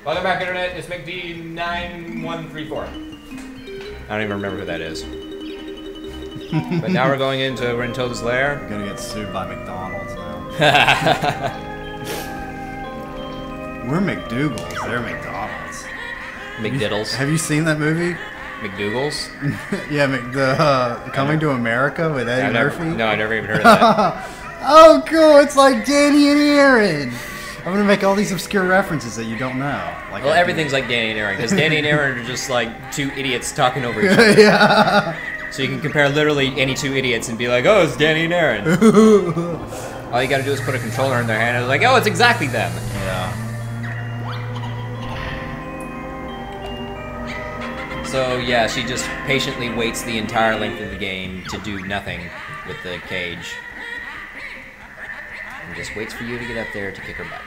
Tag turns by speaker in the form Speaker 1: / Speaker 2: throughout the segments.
Speaker 1: Welcome back, Internet. It's McD9134. I don't even remember who that is. But now we're going into Toad's lair.
Speaker 2: We're gonna get sued by McDonald's now. We're McDougal's. They're McDonald's.
Speaker 1: McDiddles.
Speaker 2: Have you seen that movie?
Speaker 1: McDougal's?
Speaker 2: Yeah, Coming to America with Eddie Murphy.
Speaker 1: No, I never even heard of that.
Speaker 2: Oh, cool! It's like Danny and Aaron. I'm gonna make all these obscure references that you don't know. Like,
Speaker 1: well, everything's like Danny and Aaron, because Danny and Aaron are just like two idiots talking over each other.
Speaker 2: Yeah.
Speaker 1: So you can compare literally any two idiots and be like, oh, it's Danny and Aaron. All you gotta do is put a controller in their hand and it's like, oh, it's exactly them.
Speaker 2: Yeah.
Speaker 1: So yeah, she just patiently waits the entire length of the game to do nothing with the cage. And just waits for you to get up there to kick her butt.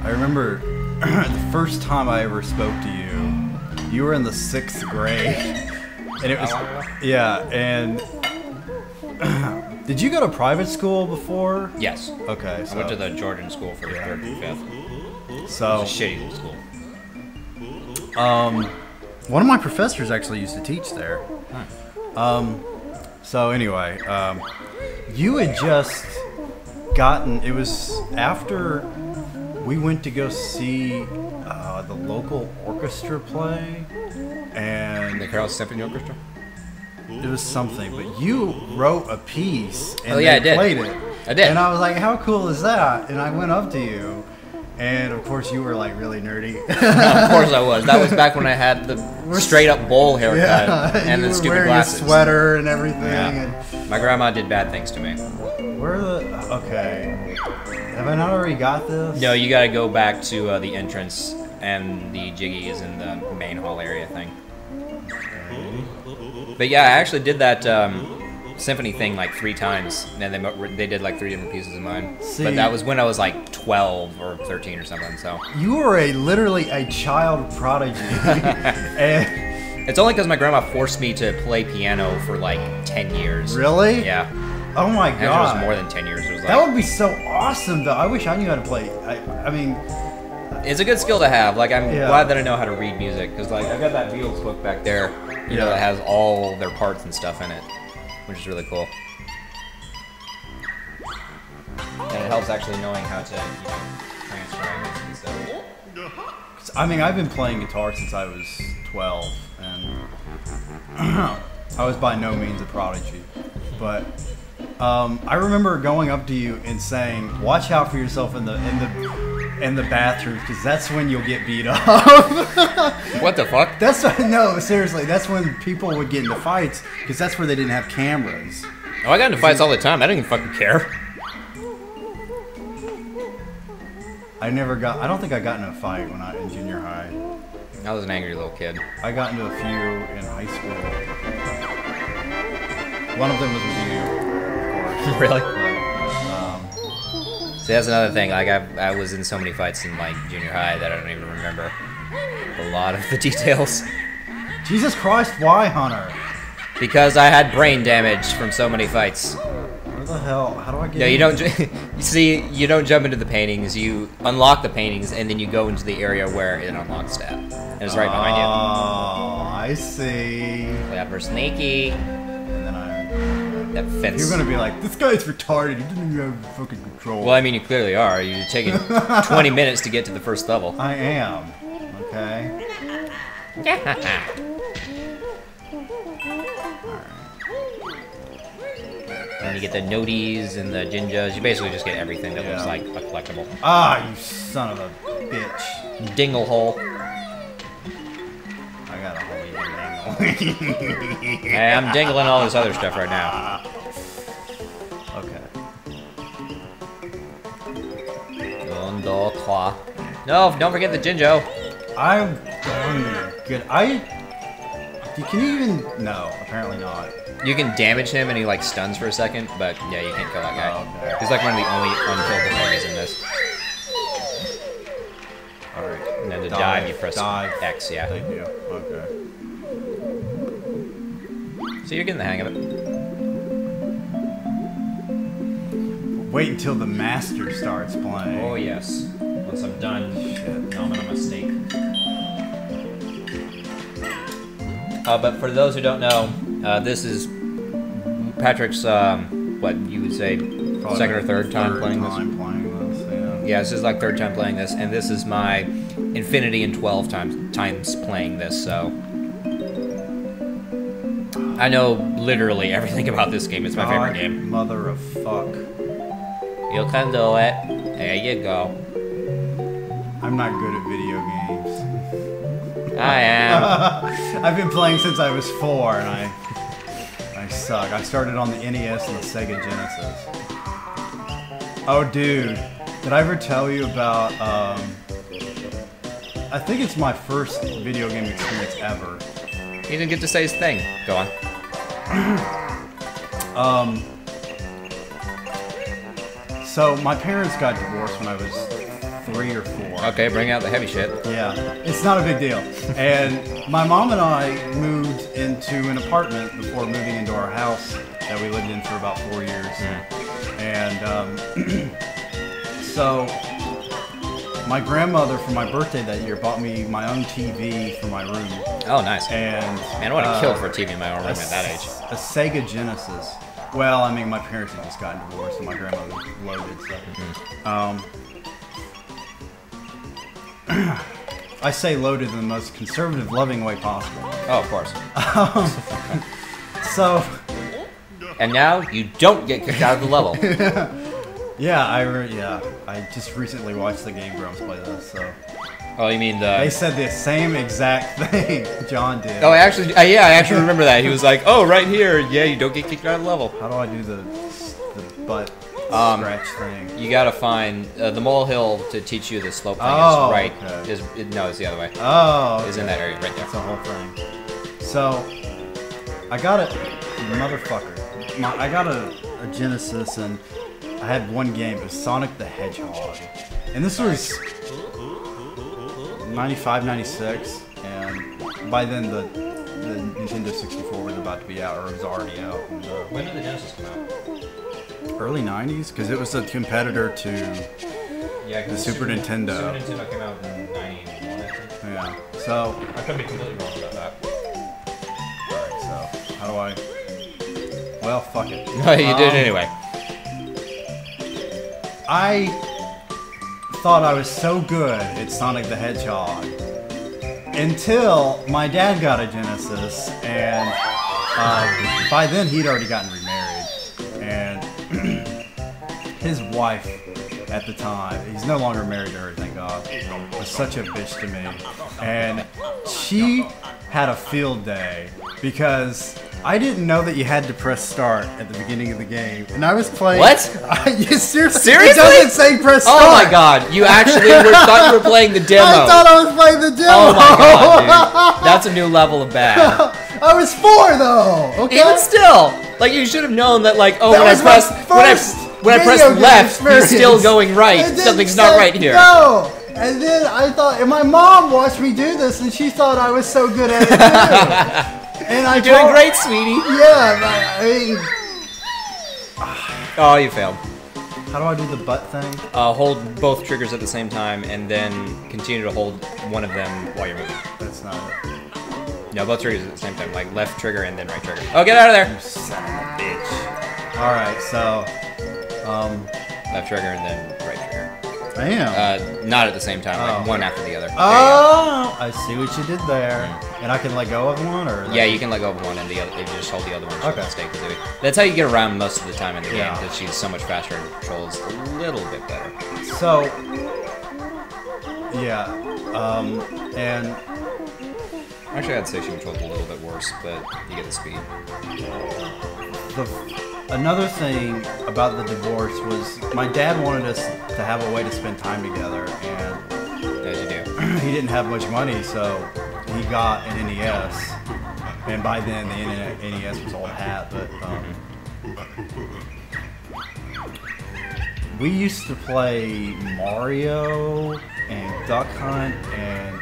Speaker 2: I remember the first time I ever spoke to you, you were in the 6th grade. And it was, yeah, and did you go to private school before?
Speaker 1: Yes.
Speaker 2: Okay,
Speaker 1: I went to the Georgian school for 3rd and 5th.
Speaker 2: So,
Speaker 1: it was a shitty little school.
Speaker 2: One of my professors actually used to teach there. So anyway, you had just gotten, it was after we went to go see the local orchestra play, and
Speaker 1: The Carol Symphony Orchestra?
Speaker 2: it was something, but you wrote a piece and
Speaker 1: I
Speaker 2: they
Speaker 1: did.
Speaker 2: played it.
Speaker 1: I did.
Speaker 2: And I was like, how cool is that? And I went up to you, and of course you were like really nerdy.
Speaker 1: Of course I was. That was back when I had the straight up bowl haircut and the stupid glasses.
Speaker 2: You were wearing a sweater and everything.
Speaker 1: Yeah. My grandma did bad things to me.
Speaker 2: Where the... Okay. Have I not already got this?
Speaker 1: No, you gotta go back to the entrance, and the Jiggy is in the main hall area thing.
Speaker 2: Okay.
Speaker 1: But yeah, I actually did that symphony thing like 3 times, and they did like 3 different pieces of mine.
Speaker 2: See,
Speaker 1: but that was when I was like 12 or 13 or something, so...
Speaker 2: You were literally a child prodigy. And
Speaker 1: it's only because my grandma forced me to play piano for like 10 years.
Speaker 2: Really?
Speaker 1: Yeah.
Speaker 2: Oh my god.
Speaker 1: Actually, it was more than 10 years. It was like,
Speaker 2: that would be so awesome, though. I wish I knew how to play. I mean...
Speaker 1: It's a good skill to have. Like, I'm
Speaker 2: Yeah.
Speaker 1: glad that I know how to read music, because like I've got that Beatles book back there, you know, that has all their parts and stuff in it, which is really cool. And it helps actually knowing how to, transcribe it and stuff.
Speaker 2: I mean, I've been playing guitar since I was 12, and I was by no means a prodigy, but I remember going up to you and saying, "Watch out for yourself in the bathroom, because that's when you'll get beat up."
Speaker 1: What the fuck?
Speaker 2: No, seriously, that's when people would get into fights, because that's where they didn't have cameras.
Speaker 1: Oh, I got into fights all the time. I didn't even fucking care.
Speaker 2: I don't think I got in a fight when in junior high.
Speaker 1: I was an angry little kid.
Speaker 2: I got into a few in high school. One of them was with you, of course.
Speaker 1: Really?
Speaker 2: But,
Speaker 1: See, that's another thing. Like, I was in so many fights in like junior high that I don't even remember a lot of the details.
Speaker 2: Jesus Christ, why, Hunter?
Speaker 1: Because I had brain damage from so many fights.
Speaker 2: Where the hell? How do I get
Speaker 1: No, you
Speaker 2: in?
Speaker 1: don't. You see, you don't jump into the paintings. You unlock the paintings, and then you go into the area where it unlocks that. And it's right behind you.
Speaker 2: Oh, I see.
Speaker 1: Yeah, for sneaky.
Speaker 2: And then
Speaker 1: That fence.
Speaker 2: you're gonna be like, this guy's retarded. He didn't even have fucking control.
Speaker 1: Well, I mean, you clearly are. You're taking 20 minutes to get to the first level.
Speaker 2: I am. Okay.
Speaker 1: And you get the noties and the jinjas. You basically just get everything that looks like a collectible.
Speaker 2: Ah, you son of a bitch.
Speaker 1: Dingle hole.
Speaker 2: I got a holy dingle.
Speaker 1: Hey, I'm dingling all this other stuff right now.
Speaker 2: Okay.
Speaker 1: 1, 2, 3. No, don't forget the Jinjo.
Speaker 2: I'm good. Can you even? No, apparently not.
Speaker 1: You can damage him and he like stuns for a second, but yeah, you can't kill that guy.
Speaker 2: Oh, okay.
Speaker 1: He's like one of the only unkillable enemies in this.
Speaker 2: Alright.
Speaker 1: And then to dive, you press
Speaker 2: dive.
Speaker 1: X, yeah.
Speaker 2: Thank you. Okay.
Speaker 1: So you're getting the hang of it.
Speaker 2: Wait until the master starts playing.
Speaker 1: Oh yes. Once I'm done, nom on a mistake. But for those who don't know, this is Patrick's, what you would say,
Speaker 2: Probably
Speaker 1: second or third time playing this? Yeah, this is like third time playing this, and this is my infinity and 12 times playing this, so... I know literally everything about this game. It's my favorite game.
Speaker 2: Mother of fuck.
Speaker 1: You can do it. There you go.
Speaker 2: I'm not good at video games.
Speaker 1: I am.
Speaker 2: I've been playing since I was 4, and I suck. I started on the NES and the Sega Genesis. Oh, dude. Did I ever tell you about, I think it's my first video game experience ever.
Speaker 1: He didn't get to say his thing. Go on.
Speaker 2: So my parents got divorced when I was 3 or 4.
Speaker 1: Okay, bring out the heavy shit.
Speaker 2: Yeah, it's not a big deal. And my mom and I moved into an apartment before moving into our house that we lived in for about 4 years. And so my grandmother, for my birthday that year, bought me my own TV for my room.
Speaker 1: Oh, nice.
Speaker 2: And
Speaker 1: man, I would have killed for a TV in my own room at that age.
Speaker 2: A Sega Genesis. Well, I mean, my parents had just gotten divorced, and my grandmother loaded, so. I say loaded in the most conservative, loving way possible.
Speaker 1: Oh, of course.
Speaker 2: So.
Speaker 1: And now you don't get kicked out of the level.
Speaker 2: Yeah, I just recently watched the Game Grumps play this, so.
Speaker 1: Oh, you mean the...
Speaker 2: They said the same exact thing John did.
Speaker 1: Oh, I actually remember that. He was like, oh, right here, yeah, you don't get kicked out of the level.
Speaker 2: How do I do the butt scratch thing?
Speaker 1: You gotta find the molehill to teach you the slope thing
Speaker 2: Oh,
Speaker 1: is right.
Speaker 2: okay.
Speaker 1: No, it's the other way.
Speaker 2: Oh, okay.
Speaker 1: It's in that area, right there.
Speaker 2: That's the whole thing. So, I got it, motherfucker. I got a Genesis, and I had one game. It was Sonic the Hedgehog. And this was 95, 96, and by then the Nintendo 64 was about to be out, or it was already out. And,
Speaker 1: when did the Genesis come out?
Speaker 2: Early 90s, because it was a competitor to the Super Nintendo.
Speaker 1: Super Nintendo came out in 91, I think.
Speaker 2: Yeah, so...
Speaker 1: I could be completely wrong about that.
Speaker 2: Alright, so, how do I... Well, fuck it.
Speaker 1: No, you did it anyway.
Speaker 2: I thought I was so good at Sonic the Hedgehog until my dad got a Genesis, and by then he'd already gotten remarried, and his wife at the time, he's no longer married to her, thank God, was such a bitch to me, and she had a field day because I didn't know that you had to press start at the beginning of the game, and I was playing.
Speaker 1: What?
Speaker 2: Seriously?
Speaker 1: It
Speaker 2: doesn't say press start.
Speaker 1: Oh my god! You actually thought you were playing the demo.
Speaker 2: I thought I was playing the demo.
Speaker 1: Oh my god, dude! That's a new level of bad.
Speaker 2: I was 4 though. Okay.
Speaker 1: Even still, like you should have known that. Like, oh,
Speaker 2: That
Speaker 1: when I
Speaker 2: was
Speaker 1: press
Speaker 2: my first
Speaker 1: left,
Speaker 2: video game
Speaker 1: he's still
Speaker 2: experience.
Speaker 1: going right.
Speaker 2: It didn't
Speaker 1: Something's not
Speaker 2: say
Speaker 1: right here.
Speaker 2: No. And then I thought, and my mom watched me do this, and she thought I was so good at it too. And I
Speaker 1: You're doing great, sweetie.
Speaker 2: Yeah, I mean,
Speaker 1: Oh, you failed.
Speaker 2: how do I do the butt thing?
Speaker 1: Hold both triggers at the same time, and then continue to hold one of them while you're moving.
Speaker 2: That's not it.
Speaker 1: No, both triggers at the same time, like left trigger and then right trigger. Oh, get out of there!
Speaker 2: You son of a bitch. All right, so,
Speaker 1: Left trigger and then right trigger.
Speaker 2: damn.
Speaker 1: Not at the same time, like
Speaker 2: Oh.
Speaker 1: one after the other.
Speaker 2: Oh, I see what you did there. And I can let go of one, or
Speaker 1: Yeah, you can let go of one and the other. If you just hold the other one.
Speaker 2: Okay.
Speaker 1: That's how you get around most of the time in the
Speaker 2: Yeah.
Speaker 1: game. That she's so much faster and controls a little bit better.
Speaker 2: So, yeah, and
Speaker 1: Actually, I'd say she controls a little bit worse, but you get the speed.
Speaker 2: another thing about the divorce was my dad wanted us to have a way to spend time together, and
Speaker 1: As you do.
Speaker 2: he didn't have much money, so he got an NES, and by then the NES was old hat, but we used to play Mario and Duck Hunt and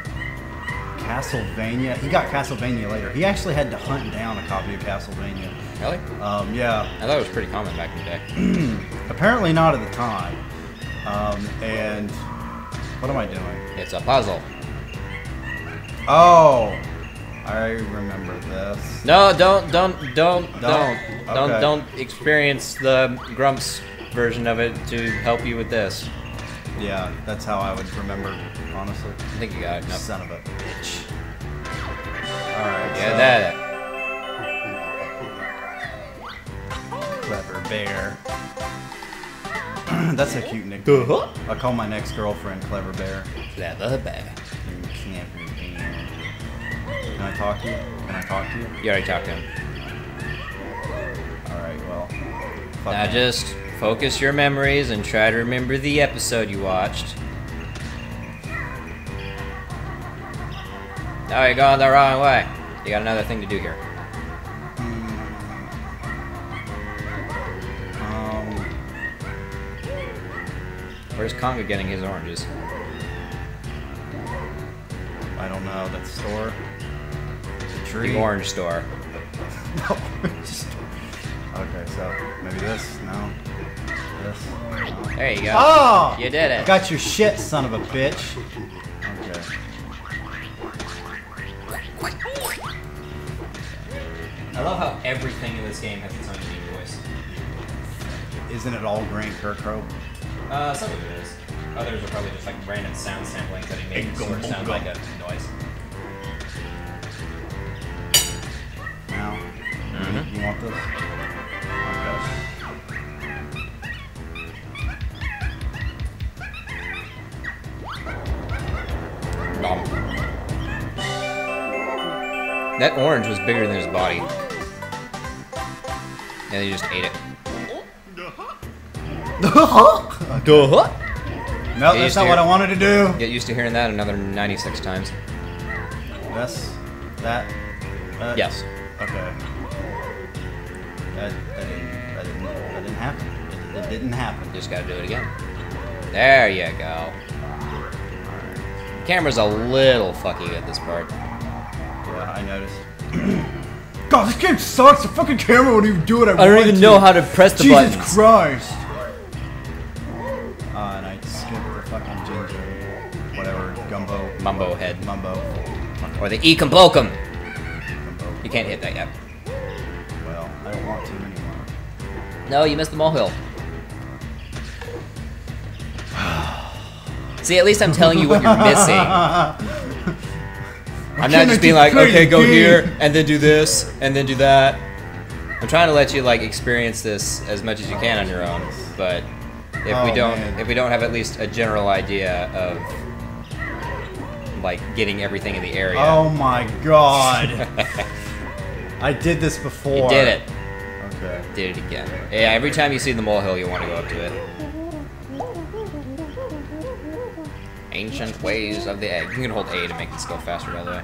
Speaker 2: Castlevania. He got Castlevania later. He actually had to hunt down a copy of Castlevania
Speaker 1: Really?
Speaker 2: Yeah.
Speaker 1: I thought it was pretty common back in the day.
Speaker 2: Apparently not at the time. And what am I doing?
Speaker 1: It's a puzzle.
Speaker 2: Oh, I remember this.
Speaker 1: No, don't experience the Grumps version of it to help you with this.
Speaker 2: Yeah, that's how I would remember, honestly.
Speaker 1: I think you got it. Nope.
Speaker 2: Son of a bitch. Alright,
Speaker 1: Yeah,
Speaker 2: so
Speaker 1: that.
Speaker 2: Clever Bear. That's a cute nickname. I'll call my next girlfriend Clever Bear.
Speaker 1: Clever Bear.
Speaker 2: Can I talk to you? Can I talk to you?
Speaker 1: You already talked to him.
Speaker 2: Alright, well. Fuck
Speaker 1: Now
Speaker 2: him.
Speaker 1: just focus your memories and try to remember the episode you watched. Oh, you're going the wrong way. You got another thing to do here. Where's Conga getting his oranges?
Speaker 2: I don't know. That store? The tree?
Speaker 1: The orange store.
Speaker 2: Okay, so maybe this? No. This? No.
Speaker 1: There you go.
Speaker 2: Oh!
Speaker 1: You did it.
Speaker 2: Got your shit, son of a bitch. Okay.
Speaker 1: I love how everything in this game has its own unique voice.
Speaker 2: Isn't it all Grant Kirkhope?
Speaker 1: Some of it is. Others are probably just like random sound samplings that he made to sort of sound like a noise.
Speaker 2: Now? You want this?
Speaker 1: Okay. That orange was bigger than his body. And he just ate it.
Speaker 2: No, that's not what I wanted to do.
Speaker 1: Get used to hearing that another 96 times.
Speaker 2: This, that.
Speaker 1: Yes.
Speaker 2: Okay. That didn't happen. It didn't happen.
Speaker 1: Just gotta do it again. There you go. The camera's a little fucky at this part.
Speaker 2: Yeah, I noticed. God, this game sucks. The fucking camera won't even do what I want.
Speaker 1: I don't even know how to press the buttons.
Speaker 2: Jesus Christ. And I skipped the fucking ginger, whatever, gumbo.
Speaker 1: Mumbo head.
Speaker 2: Mumbo.
Speaker 1: Or the Ekombokum.
Speaker 2: Gumbo.
Speaker 1: You can't hit that yet.
Speaker 2: Well, I don't want to anymore.
Speaker 1: No, you missed the molehill. See, at least I'm telling you what you're missing. I'm not just being like, okay, go here, and then do this, and then do that. I'm trying to let you like experience this as much as you can on your own, but if we don't have at least a general idea of like getting everything in the area.
Speaker 2: Oh my god. I did this before.
Speaker 1: You did it.
Speaker 2: Okay.
Speaker 1: Did it again. Yeah, every time you see the molehill, you want to go up to it. Ancient ways of the egg. You can hold A to make this go faster, by the way.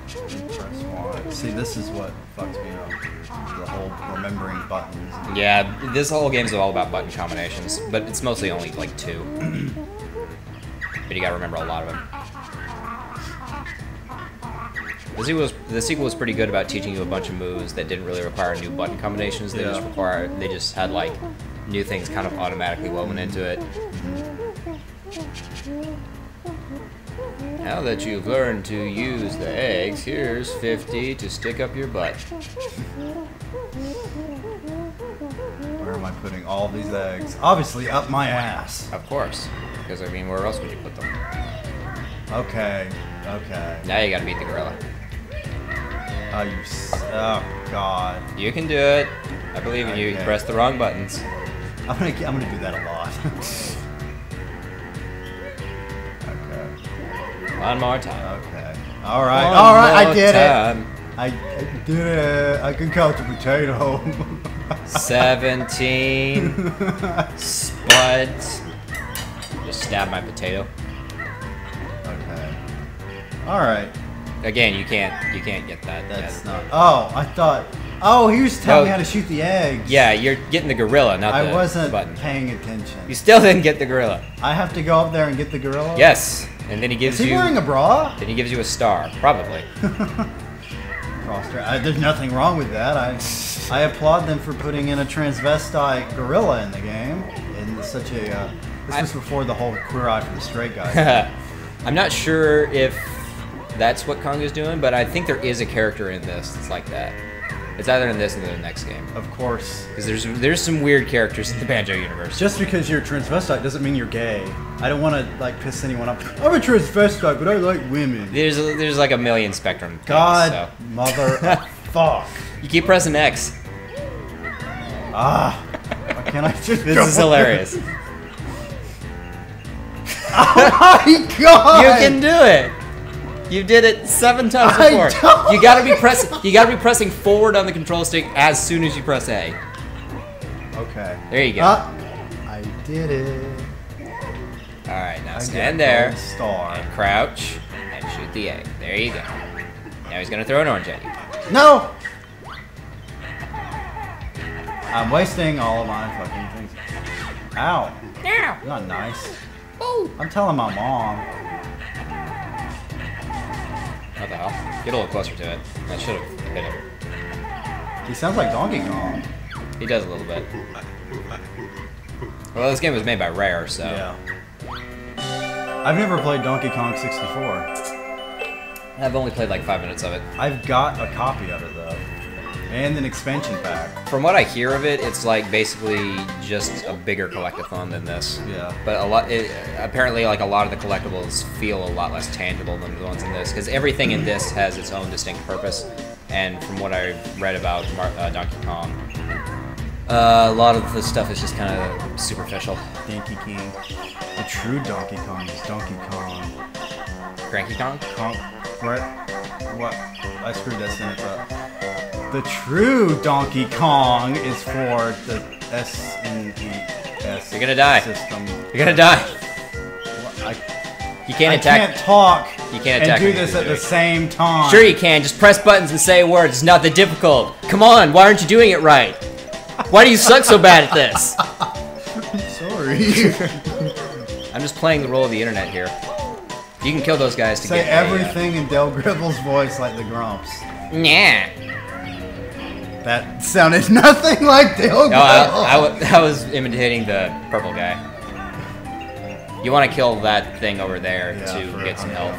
Speaker 2: Press Y. See, this is what fucks me up. The whole remembering buttons.
Speaker 1: Yeah, this whole game's all about button combinations, but it's mostly only like 2. But you gotta remember a lot of them. The sequel was pretty good about teaching you a bunch of moves that didn't really require new button combinations. They just had like new things kind of automatically woven into it. Now that you've learned to use the eggs, here's 50 to stick up your butt.
Speaker 2: Where am I putting all these eggs? Obviously up my ass.
Speaker 1: Of course, because I mean, where else would you put them?
Speaker 2: Okay, okay.
Speaker 1: Now you gotta beat the gorilla.
Speaker 2: Oh, oh god.
Speaker 1: You can do it. I believe in you. You pressed the wrong buttons.
Speaker 2: I'm gonna do that a lot. Okay.
Speaker 1: One more time.
Speaker 2: Okay. All right. All right. I did it. I did it. I can count the potato.
Speaker 1: 17. Spud. Just stab my potato.
Speaker 2: Okay. All right.
Speaker 1: Again, you can't get that.
Speaker 2: That's not. Oh, I thought. Oh, he was telling me how to shoot the eggs.
Speaker 1: Yeah, you're getting the gorilla, not the button.
Speaker 2: I wasn't paying attention.
Speaker 1: You still didn't get the gorilla.
Speaker 2: I have to go up there and get the gorilla?
Speaker 1: Yes, and then he gives you.
Speaker 2: Is he wearing a bra?
Speaker 1: Then he gives you a star, probably.
Speaker 2: cross-dress. There's nothing wrong with that. I applaud them for putting in a transvestite gorilla in the game. In such a this was before the whole Queer Eye for the Straight guy.
Speaker 1: I'm not sure if that's what Kongo's doing, but I think there is a character in this that's like that. It's either in this or the next game.
Speaker 2: Of course.
Speaker 1: Because there's some weird characters in the Banjo universe.
Speaker 2: Just because you're a transvestite doesn't mean you're gay. I don't want to like piss anyone off. I'm a transvestite, but I like women.
Speaker 1: There's like a million spectrum things,
Speaker 2: God,
Speaker 1: so.
Speaker 2: mother of fuck.
Speaker 1: You keep pressing X.
Speaker 2: Why can't I just
Speaker 1: This is hilarious.
Speaker 2: Oh my god!
Speaker 1: You can do it. You did it 7 times before. You gotta be pressing forward on the control stick as soon as you press A.
Speaker 2: Okay.
Speaker 1: There you go.
Speaker 2: I did it.
Speaker 1: All right, now stand there
Speaker 2: star.
Speaker 1: and crouch and shoot the A. There you go. Now he's gonna throw an orange at you.
Speaker 2: No! I'm wasting all of my fucking things. Ow.
Speaker 1: Now.
Speaker 2: Not nice.
Speaker 1: Ooh.
Speaker 2: I'm telling my mom.
Speaker 1: What the hell? Get a little closer to it. That should have hit him.
Speaker 2: He sounds like Donkey Kong.
Speaker 1: He does a little bit. Well, this game was made by Rare, so.
Speaker 2: Yeah. I've never played Donkey Kong 64.
Speaker 1: I've only played like 5 minutes of it.
Speaker 2: I've got a copy of it though. And an expansion pack.
Speaker 1: From what I hear of it, it's like basically just a bigger collectathon than this.
Speaker 2: Yeah.
Speaker 1: But apparently, like a lot of the collectibles feel a lot less tangible than the ones in this, because everything in this has its own distinct purpose. And from what I've read about Donkey Kong, a lot of the stuff is just kind of superficial.
Speaker 2: Donkey King. The true Donkey Kong is Donkey Kong.
Speaker 1: Cranky Kong?
Speaker 2: What? I screwed that sentence up. The true Donkey Kong is for the SNES.
Speaker 1: You're gonna die.
Speaker 2: System.
Speaker 1: You're gonna die. You can't attack.
Speaker 2: I can't talk.
Speaker 1: You can't attack.
Speaker 2: And do this at the same time.
Speaker 1: Sure you can. Just press buttons and say words. It's not that difficult. Come on. Why aren't you doing it right? Why do you suck so bad at this?
Speaker 2: I'm sorry.
Speaker 1: I'm just playing the role of the internet here. You can kill those guys to
Speaker 2: say
Speaker 1: get
Speaker 2: everything in Del Gribble's voice like the Grumps.
Speaker 1: Yeah.
Speaker 2: That sounded nothing like Del Gribble.
Speaker 1: No, I was imitating the purple guy. You want to kill that thing over there to get some health.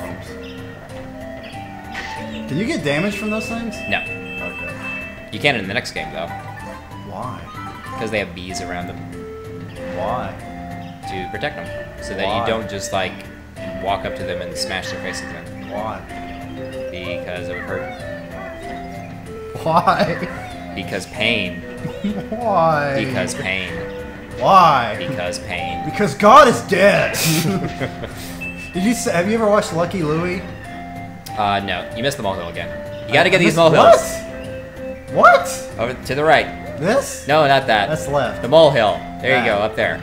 Speaker 2: Can you get damage from those things?
Speaker 1: No.
Speaker 2: Okay.
Speaker 1: You can in the next game, though.
Speaker 2: Why?
Speaker 1: Because they have bees around them.
Speaker 2: Why?
Speaker 1: To protect them. So that you don't just, like, walk up to them and smash their faces in.
Speaker 2: Why?
Speaker 1: Because it would hurt.
Speaker 2: Why?
Speaker 1: Because pain.
Speaker 2: Why?
Speaker 1: Because pain.
Speaker 2: Why?
Speaker 1: Because pain.
Speaker 2: Because God is dead. Have you ever watched Lucky Louie?
Speaker 1: No. You missed the molehill again. You gotta get these molehills.
Speaker 2: What?
Speaker 1: Over to the right.
Speaker 2: This?
Speaker 1: No, not that.
Speaker 2: That's left.
Speaker 1: The molehill. There you go, up there.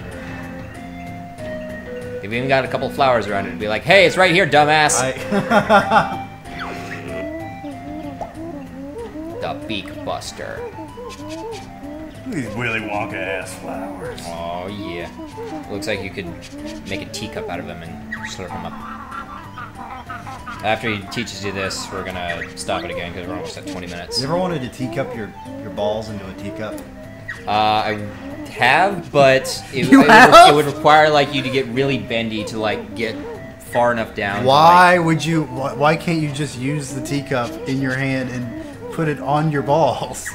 Speaker 1: They've even got a couple flowers around it to be like, hey, it's right here, dumbass. The Beak Buster.
Speaker 2: These Willy Wonka ass flowers.
Speaker 1: Oh yeah. Looks like you could make a teacup out of them and slurp them up. After he teaches you this, we're gonna stop it again because we're almost at 20 minutes.
Speaker 2: You ever wanted to teacup your balls into a teacup?
Speaker 1: I have, but it would require like you to get really bendy to like get far enough down.
Speaker 2: Why can't you just use the teacup in your hand and put it on your balls?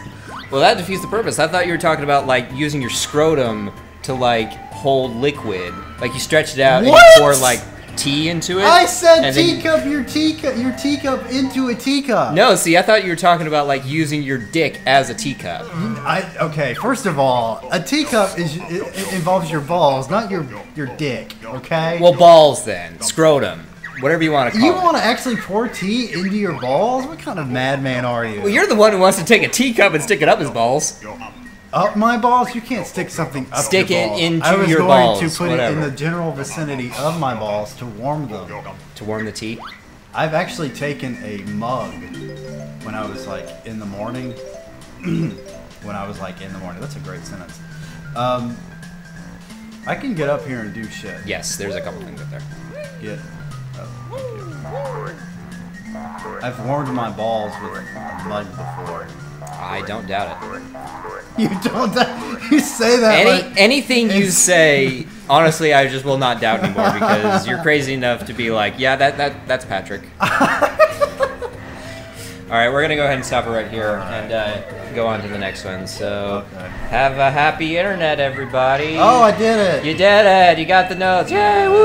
Speaker 1: Well, that defeats the purpose. I thought you were talking about like using your scrotum to like hold liquid. Like you stretch it out and you pour like tea into it.
Speaker 2: I said teacup your teacup into a teacup.
Speaker 1: No, see, I thought you were talking about like using your dick as a teacup.
Speaker 2: Okay, first of all, a teacup it involves your balls, not your dick. Okay.
Speaker 1: Well, balls then, scrotum, whatever you want to call it.
Speaker 2: You want to actually pour tea into your balls? What kind of madman are you?
Speaker 1: Well, you're the one who wants to take a teacup and stick it up his balls.
Speaker 2: Up my balls? You can't stick something up
Speaker 1: Stick
Speaker 2: your
Speaker 1: it
Speaker 2: balls.
Speaker 1: into your balls.
Speaker 2: I was going to put it in the general vicinity of my balls to warm them.
Speaker 1: To warm the tea?
Speaker 2: I've actually taken a mug when I was like in the morning. That's a great sentence. I can get up here and do shit.
Speaker 1: Yes, there's a couple things up there.
Speaker 2: Get up. I've warmed my balls with mud before.
Speaker 1: I don't doubt it.
Speaker 2: You don't. You say that.
Speaker 1: Anything you say, honestly, I just will not doubt anymore because you're crazy enough to be like, yeah, that's Patrick. All right, we're gonna go ahead and stop it right here and go on to the next one. So, have a happy internet, everybody.
Speaker 2: Oh, I did it.
Speaker 1: You did it. You got the notes. Yay! Woo!